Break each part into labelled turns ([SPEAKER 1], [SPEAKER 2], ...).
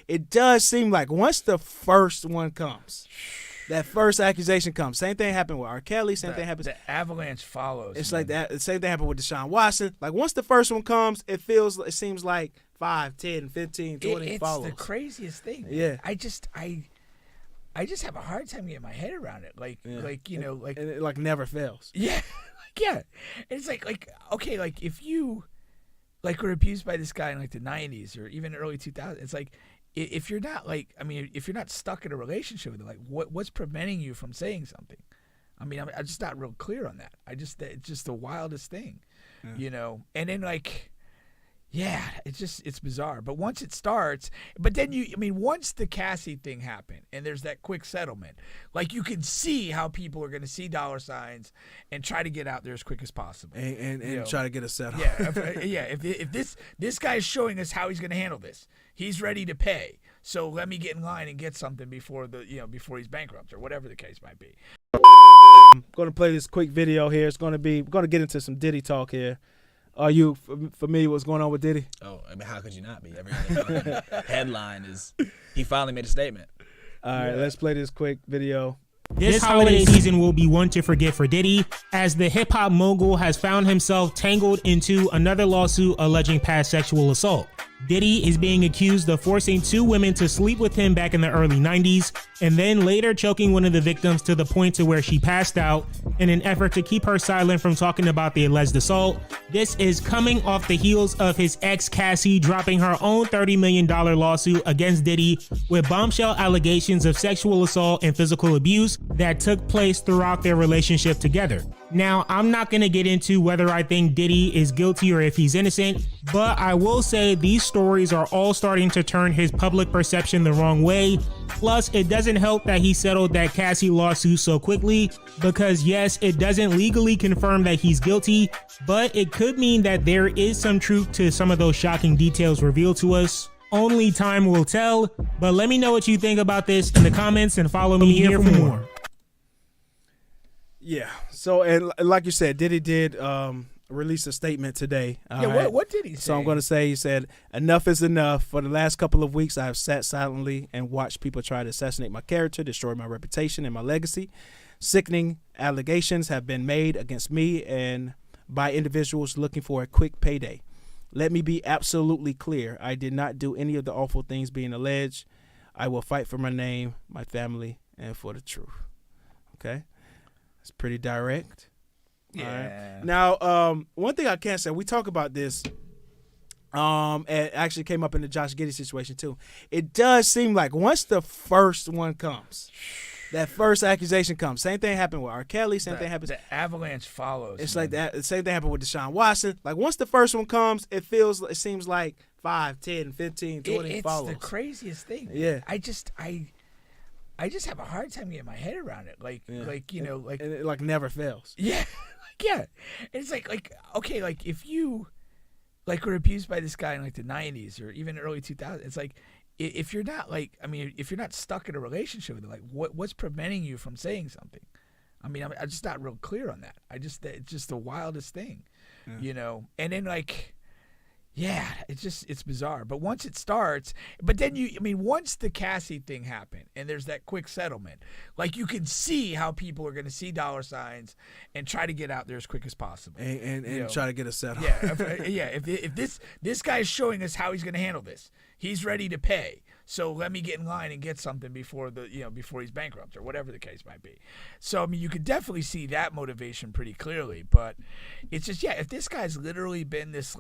[SPEAKER 1] it does seem like once the first one comes, that first accusation comes. Same thing happened with R. Kelly. Same thing happens.
[SPEAKER 2] The avalanche follows.
[SPEAKER 1] It's like that. The same thing happened with Deshaun Watson. Like once the first one comes, it seems like 5, 10, 15, 20 follows.
[SPEAKER 2] It's the craziest thing.
[SPEAKER 1] Yeah.
[SPEAKER 2] I just have a hard time getting my head around it.
[SPEAKER 1] And it like never fails.
[SPEAKER 2] Yeah. Yeah. And it's like okay, like if you were abused by this guy in like the 90s or even early 2000s, it's like if you're not if you're not stuck in a relationship with it, like what's preventing you from saying something? I mean, I'm just not real clear on that. It's just the wildest thing, And then it's bizarre. But once it starts, but then once the Cassie thing happened and there's that quick settlement, like you can see how people are going to see dollar signs and try to get out there as quick as possible
[SPEAKER 1] and try to get a settle.
[SPEAKER 2] Yeah, if this guy's showing us how he's going to handle this, he's ready to pay. So let me get in line and get something before before he's bankrupt or whatever the case might be.
[SPEAKER 1] I'm going to play this quick video here. We're going to get into some Diddy talk here. Are you familiar with what's going on with Diddy?
[SPEAKER 3] Oh, I mean, how could you not be? Every other headline is he finally made a statement.
[SPEAKER 1] All right, let's play this quick video.
[SPEAKER 4] This holiday season will be one to forget for Diddy, as the hip-hop mogul has found himself tangled into another lawsuit alleging past sexual assault. Diddy is being accused of forcing 2 women to sleep with him back in the early 90s, and then later choking one of the victims to the point to where she passed out in an effort to keep her silent from talking about the alleged assault. This is coming off the heels of his ex Cassie dropping her own $30 million lawsuit against Diddy with bombshell allegations of sexual assault and physical abuse that took place throughout their relationship together. Now, I'm not going to get into whether I think Diddy is guilty or if he's innocent, but I will say these stories are all starting to turn his public perception the wrong way. Plus, it doesn't help that he settled that Cassie lawsuit so quickly, because yes, it doesn't legally confirm that he's guilty, but it could mean that there is some truth to some of those shocking details revealed to us. Only time will tell, but let me know what you think about this in the comments and follow me here for more.
[SPEAKER 1] Yeah. So, and like you said, Diddy did release a statement today.
[SPEAKER 2] What did he say?
[SPEAKER 1] So I'm going to say, he said, "Enough is enough. For the last couple of weeks, I have sat silently and watched people try to assassinate my character, destroy my reputation and my legacy. Sickening allegations have been made against me and by individuals looking for a quick payday. Let me be absolutely clear. I did not do any of the awful things being alleged. I will fight for my name, my family, and for the truth." Okay? It's pretty direct.
[SPEAKER 2] Yeah.
[SPEAKER 1] Right. Now, one thing I can say, we talk about this. It actually came up in the Josh Giddey situation too. It does seem like once the first one comes, that first accusation comes. Same thing happened with R. Kelly. Same thing happens.
[SPEAKER 2] The avalanche follows.
[SPEAKER 1] It's like that. The same thing happened with Deshaun Watson. Like once the first one comes, it seems like 5, 10, 15, 20 follows.
[SPEAKER 2] It's the craziest thing.
[SPEAKER 1] Yeah.
[SPEAKER 2] I just have a hard time getting my head around it.
[SPEAKER 1] And it like never fails.
[SPEAKER 2] Yeah. Yeah. It's like okay, like if you were abused by this guy in like the 90s or even early 2000s, it's like if you're not if you're not stuck in a relationship with it, like what's preventing you from saying something? I mean, I'm just not real clear on that. It's just the wildest thing, And then it's bizarre. But once it starts, but then once the Cassie thing happened and there's that quick settlement, like you can see how people are going to see dollar signs and try to get out there as quick as possible
[SPEAKER 1] and try to get a settle.
[SPEAKER 2] If this guy's showing us how he's going to handle this, he's ready to pay. So let me get in line and get something before before he's bankrupt or whatever the case might be. So you could definitely see that motivation pretty clearly. But it's just if this guy's literally been this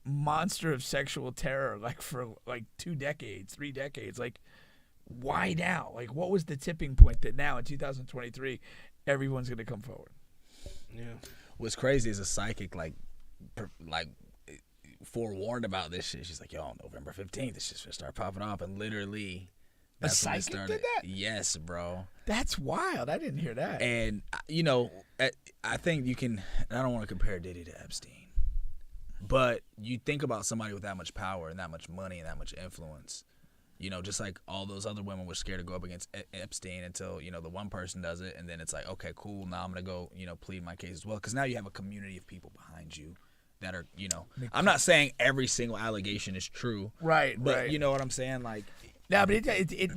[SPEAKER 2] monster of sexual terror for 2 decades, 3 decades, why now? What was the tipping point that now in 2023 everyone's going to come forward?
[SPEAKER 1] Yeah.
[SPEAKER 3] What's crazy is a psychic forewarned about this shit. She's like, yo, on November 15th, this shit's gonna start popping off, and literally
[SPEAKER 2] a psychic did that?
[SPEAKER 3] Yes, bro.
[SPEAKER 2] That's wild. I didn't hear that.
[SPEAKER 3] And I think you can, and I don't want to compare Diddy to Epstein, but you think about somebody with that much power and that much money and that much influence, just like all those other women were scared to go up against Epstein until the one person does it, and then it's like, okay, cool, now I'm gonna go plead my case as well, because now you have a community of people behind you that are, I'm not saying every single allegation is true,
[SPEAKER 2] Right,
[SPEAKER 3] but
[SPEAKER 2] right.
[SPEAKER 3] you know what I'm saying, like.
[SPEAKER 2] No, but it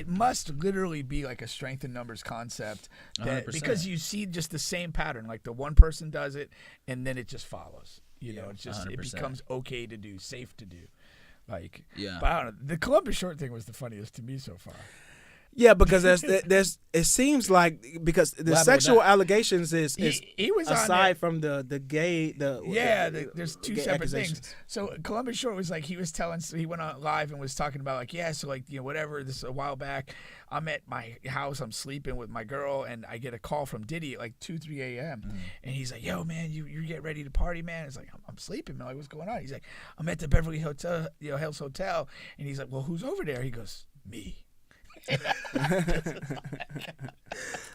[SPEAKER 2] must literally be like a strength in numbers concept,
[SPEAKER 3] 100%.
[SPEAKER 2] because you see just the same pattern. Like the one person does it, and then it just follows. It's just
[SPEAKER 3] 100%.
[SPEAKER 2] it becomes okay to do, safe to do. Like,
[SPEAKER 3] Yeah.
[SPEAKER 2] But I don't know. The Columbus Short thing was the funniest to me so far.
[SPEAKER 1] Yeah, because there's it seems like because the
[SPEAKER 3] happened with
[SPEAKER 1] sexual
[SPEAKER 3] that?
[SPEAKER 1] allegations is
[SPEAKER 2] He was on
[SPEAKER 1] aside
[SPEAKER 2] that-
[SPEAKER 1] from the gay
[SPEAKER 2] there's two
[SPEAKER 1] gay
[SPEAKER 2] separate
[SPEAKER 1] accusations.
[SPEAKER 2] things. So Columbus Short was like, he went on live and was talking about like, so like, whatever, this a while back, I'm at my house, I'm sleeping with my girl, and I get a call from Diddy at like 2-3 a.m. And he's like, yo man, you get ready to party, man. It's like, I'm sleeping, man. Like, what's going on? He's like, I'm at the Beverly Hotel, Hills Hotel. And he's like, well, who's over there? He goes, me.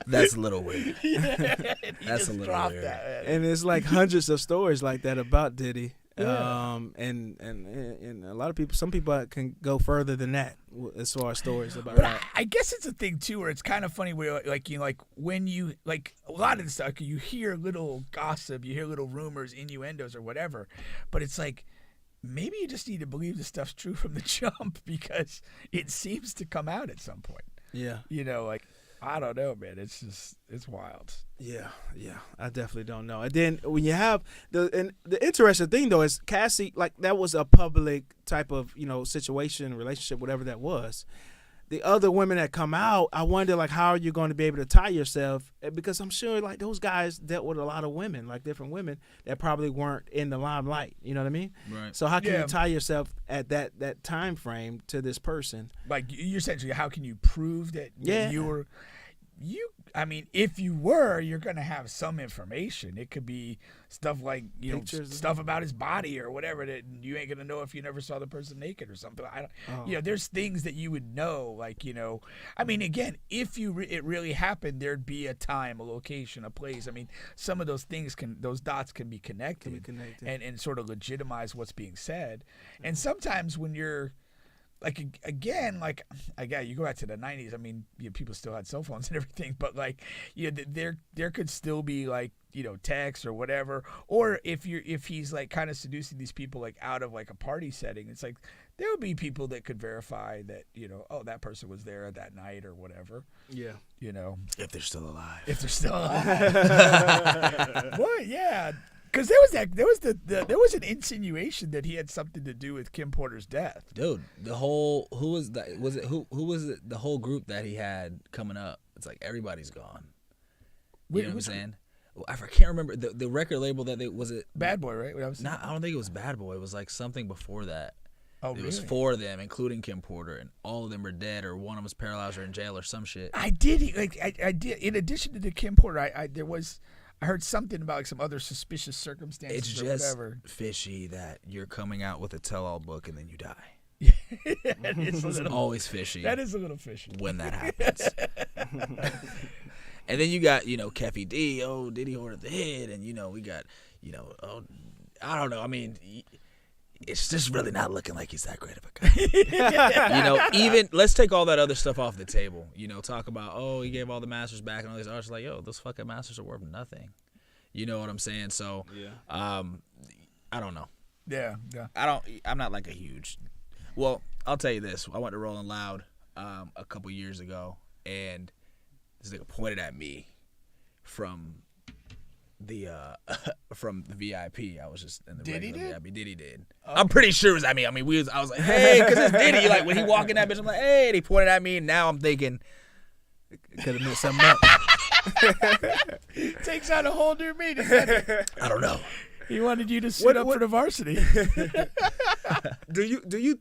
[SPEAKER 3] That's a little weird.
[SPEAKER 2] And he
[SPEAKER 3] That's
[SPEAKER 2] just
[SPEAKER 3] a little
[SPEAKER 2] dropped
[SPEAKER 3] weird.
[SPEAKER 2] that.
[SPEAKER 1] And it's like hundreds of stories like that about Diddy.
[SPEAKER 2] Yeah.
[SPEAKER 1] And a lot of people, some people can go further than that as far as stories about
[SPEAKER 2] But
[SPEAKER 1] that.
[SPEAKER 2] I guess it's a thing too, where it's kind of funny where like when you like a lot of the stuff, you hear little gossip, you hear little rumors, innuendos, or whatever, but it's like maybe you just need to believe the stuff's true from the jump because it seems to come out at some point.
[SPEAKER 1] Yeah.
[SPEAKER 2] Like I don't know, man. It's wild.
[SPEAKER 1] Yeah, I definitely don't know. And then when you have the interesting thing though is Cassie, like that was a public type of situation, relationship, whatever that was. The other women that come out, I wonder like how are you going to be able to tie yourself, because I'm sure like those guys dealt with a lot of women, like different women that probably weren't in the limelight. You know what I mean?
[SPEAKER 3] Right.
[SPEAKER 1] So how can
[SPEAKER 2] Yeah.
[SPEAKER 1] you tie yourself at that time frame to this person?
[SPEAKER 2] Like you're essentially, how can you prove that
[SPEAKER 1] Yeah.
[SPEAKER 2] you were? I mean, if you were, you're gonna have some information. It could be stuff like
[SPEAKER 1] Pictures.
[SPEAKER 2] stuff about his body or whatever that you ain't gonna know if you never saw the person naked or something. I don't.
[SPEAKER 1] Oh.
[SPEAKER 2] There's things that you would know. Like I mean, again, if it really happened, there'd be a time, a location, a place. I mean, some of those dots can be connected, and sort of legitimize what's being said. And sometimes when you're like again, you go back to the 90s. I mean, people still had cell phones and everything, but like, there could still be like, text or whatever. Or if he's like kind of seducing these people like out of like a party setting, it's like there would be people that could verify that that person was there that night or whatever.
[SPEAKER 1] Yeah.
[SPEAKER 3] If they're still alive.
[SPEAKER 2] If they're still alive. Well, yeah. Because there was an insinuation that he had something to do with Kim Porter's death.
[SPEAKER 3] Dude, the whole who was it the whole group that he had coming up? It's like everybody's gone. You know what I'm saying? Well, I can't remember the record label that was it.
[SPEAKER 2] Bad Boy, right?
[SPEAKER 3] I don't think it was Bad Boy. It was like something before that.
[SPEAKER 2] Oh,
[SPEAKER 3] It was 4 of them, including Kim Porter, and all of them are dead, or one of them was paralyzed or in jail or some shit.
[SPEAKER 2] I did. In addition to the Kim Porter, I heard something about like some other suspicious circumstances.
[SPEAKER 3] It's
[SPEAKER 2] or
[SPEAKER 3] just
[SPEAKER 2] whatever.
[SPEAKER 3] fishy that you're coming out with a tell-all book and then you die.
[SPEAKER 2] It's
[SPEAKER 3] Always fishy.
[SPEAKER 2] That is a little fishy.
[SPEAKER 3] When that happens. And then you got, Keffy D, Diddy ordered the hit, and we got, I don't know. I mean, it's just really not looking like he's that great of a guy. Even let's take all that other stuff off the table. Talk about he gave all the masters back and all these artists like, those fucking masters are worth nothing. You know what I'm saying? So,
[SPEAKER 1] Yeah.
[SPEAKER 3] I don't know.
[SPEAKER 2] Yeah.
[SPEAKER 3] I'm not like a huge. Well, I'll tell you this. I went to Rolling Loud a couple years ago, and this nigga pointed at me from the VIP. I was just in the
[SPEAKER 2] Diddy
[SPEAKER 3] regular
[SPEAKER 2] did?
[SPEAKER 3] VIP. Diddy did.
[SPEAKER 2] Okay.
[SPEAKER 3] I'm pretty sure it was at me. I mean, I was like, hey, because it's Diddy. Like when he walked in that bitch, I'm like, hey, and he pointed at me, and now I'm thinking,
[SPEAKER 1] Could have meant something else.
[SPEAKER 2] Takes out a whole new meaning. doesn't it?
[SPEAKER 3] I don't know.
[SPEAKER 2] He wanted you to suit up for the varsity.
[SPEAKER 1] Do you?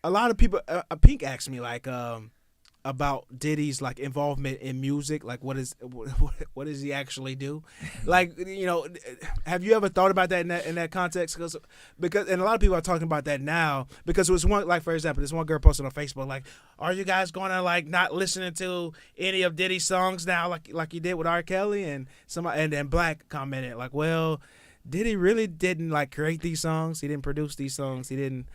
[SPEAKER 1] A lot of people. Pink asked me like about Diddy's like involvement in music. Like what does he actually do? Like have you ever thought about that in that context? Because and a lot of people are talking about that now because it was one like for example, this one girl posted on Facebook like, are you guys going to like not listening to any of Diddy's songs now like you did with R. Kelly and somebody and then Black commented like, well, Diddy really didn't like create these songs. He didn't produce these songs. He didn't.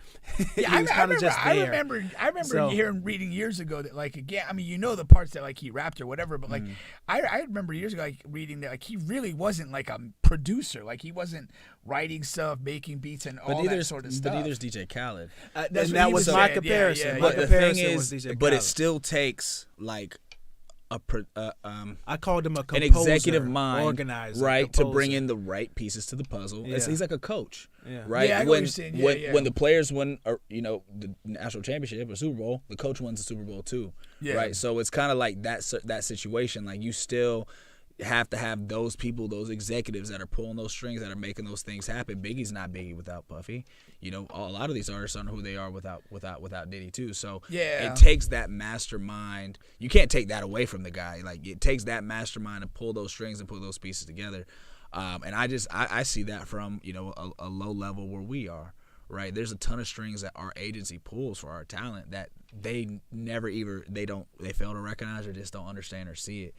[SPEAKER 2] Yeah,
[SPEAKER 1] he was kind of just there.
[SPEAKER 2] I remember
[SPEAKER 1] So-
[SPEAKER 2] reading years ago that like again, I mean, you know the parts that like he rapped or whatever, but like I remember years ago like reading that like he really wasn't like a producer, like he wasn't writing stuff, making beats, and all that sort of stuff.
[SPEAKER 3] But either's DJ Khaled.
[SPEAKER 1] And
[SPEAKER 2] That's what
[SPEAKER 1] that
[SPEAKER 2] he
[SPEAKER 1] was
[SPEAKER 2] was
[SPEAKER 1] my
[SPEAKER 2] saying.
[SPEAKER 1] comparison.
[SPEAKER 2] Yeah, yeah,
[SPEAKER 1] My
[SPEAKER 2] yeah.
[SPEAKER 3] But the thing
[SPEAKER 1] comparison was
[SPEAKER 3] is,
[SPEAKER 1] DJ
[SPEAKER 3] but it
[SPEAKER 1] Khaled.
[SPEAKER 3] still takes like
[SPEAKER 1] I called him a
[SPEAKER 3] an
[SPEAKER 1] composer,
[SPEAKER 3] executive mind,
[SPEAKER 1] organizer,
[SPEAKER 3] right, to bring
[SPEAKER 1] composer.
[SPEAKER 3] in the right pieces to the puzzle.
[SPEAKER 1] Yeah.
[SPEAKER 3] He's like a coach,
[SPEAKER 1] Yeah.
[SPEAKER 3] right?
[SPEAKER 2] Yeah, I get what you're saying. Yeah, yeah.
[SPEAKER 3] When the players win, the national championship or Super Bowl, the coach wins the Super Bowl too,
[SPEAKER 2] Yeah.
[SPEAKER 3] right? So it's kind of like that situation. Like you still have to have those people, those executives that are pulling those strings, that are making those things happen. Biggie's not Biggie without Puffy. You know, a lot of these artists aren't who they are without Diddy too. So
[SPEAKER 2] Yeah.
[SPEAKER 3] it takes that mastermind. You can't take that away from the guy. Like it takes that mastermind to pull those strings and pull those pieces together. And I see that from a low level where we are. Right, there's a ton of strings that our agency pulls for our talent that they fail to recognize or just don't understand or see it.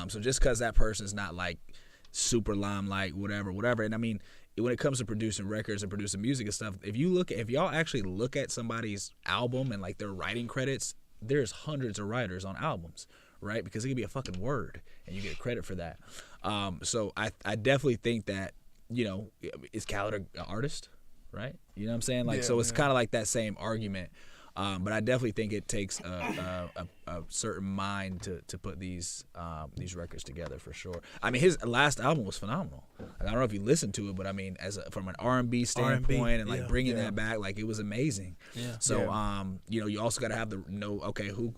[SPEAKER 3] So just because that person's not like super limelight, whatever. And I mean, when it comes to producing records and producing music and stuff, if y'all actually look at somebody's album and like their writing credits, there's hundreds of writers on albums, right? Because it could be a fucking word and you get credit for that. So I definitely think that, is Khaled an artist? Right, you know what I'm saying? Like, so it's kind of like that same argument, but I definitely think it takes a certain mind to put these records together for sure. I mean, his last album was phenomenal. Like, I don't know if you listened to it, but I mean, from an R&B standpoint and like bringing that back, like it was amazing. Yeah. So you also got to have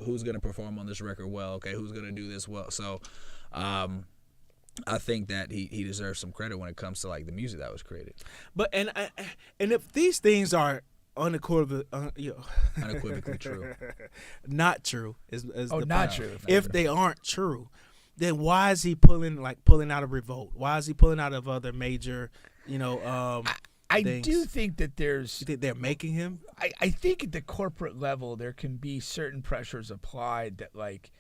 [SPEAKER 3] who's gonna perform on this record well? Okay, who's gonna do this well? So. I think that he deserves some credit when it comes to like the music that was created.
[SPEAKER 1] But and if these things are unequivocally
[SPEAKER 3] true,
[SPEAKER 1] not true is the
[SPEAKER 2] not
[SPEAKER 1] point.
[SPEAKER 2] true.
[SPEAKER 1] If they aren't true, then why is he pulling out of Revolt? Why is he pulling out of other major,
[SPEAKER 2] I
[SPEAKER 1] things?
[SPEAKER 2] do think that there's.
[SPEAKER 1] You think they're making him?
[SPEAKER 2] I think at the corporate level there can be certain pressures applied that like.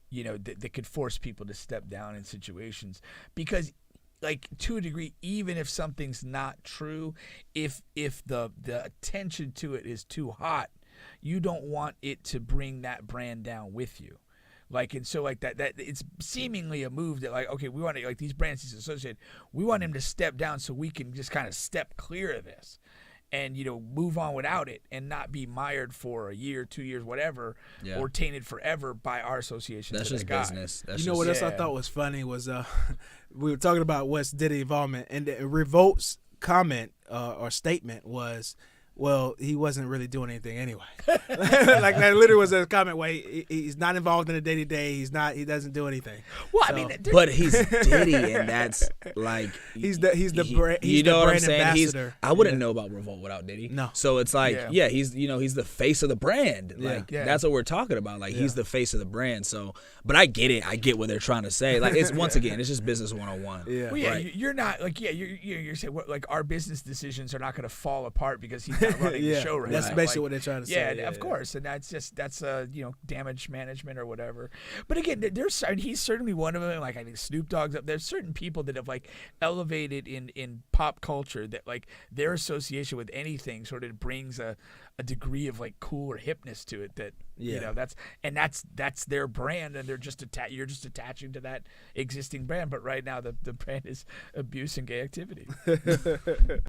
[SPEAKER 2] That could force people to step down in situations because, like, to a degree, even if something's not true, if the attention to it is too hot, you don't want it to bring that brand down with you. Like, and so like that it's seemingly a move that like, okay, we want to, like, these brands he's associated, we want him to step down so we can just kind of step clear of this. And move on without it, and not be mired for a year, 2 years, whatever, or tainted forever by our association.
[SPEAKER 3] That's
[SPEAKER 2] with
[SPEAKER 3] just
[SPEAKER 2] that guy.
[SPEAKER 3] business. That's
[SPEAKER 1] What else I thought was funny was we were talking about West Diddy involvement, and Revolt's comment or statement was, well, he wasn't really doing anything anyway. Like that literally was a comment where he's not involved in the day-to-day. He doesn't do anything.
[SPEAKER 2] Well,
[SPEAKER 1] So-
[SPEAKER 2] I mean,
[SPEAKER 3] But he's Diddy, and that's like
[SPEAKER 1] He's the brand. He's
[SPEAKER 3] you know
[SPEAKER 1] the
[SPEAKER 3] what I'm
[SPEAKER 1] brand
[SPEAKER 3] saying?
[SPEAKER 1] ambassador.
[SPEAKER 3] I wouldn't know about Revolt without Diddy.
[SPEAKER 1] No.
[SPEAKER 3] So it's like,
[SPEAKER 2] Yeah.
[SPEAKER 3] he's the face of the brand.
[SPEAKER 1] Yeah.
[SPEAKER 3] Like
[SPEAKER 2] Yeah.
[SPEAKER 3] that's what we're talking about. Like he's the face of the brand. So, but I get it. I get what they're trying to say. Like it's once again, it's just business 101.
[SPEAKER 1] Yeah.
[SPEAKER 2] well, yeah,
[SPEAKER 3] Right.
[SPEAKER 2] you're not like you're saying what, like our business decisions are not going to fall apart because he's not running the show right
[SPEAKER 1] That's
[SPEAKER 2] now.
[SPEAKER 1] basically
[SPEAKER 2] Like,
[SPEAKER 1] what they're trying to
[SPEAKER 2] yeah,
[SPEAKER 1] say.
[SPEAKER 2] of course, and that's damage management or whatever. But again, he's certainly one of them. Like I think Snoop Dogg's up. There's certain people that have like elevated in pop culture that like their association with anything sort of brings a degree of like cool or hipness to it that that's their brand, and they're just you're just attaching to that existing brand. But right now the brand is abuse and gay activity.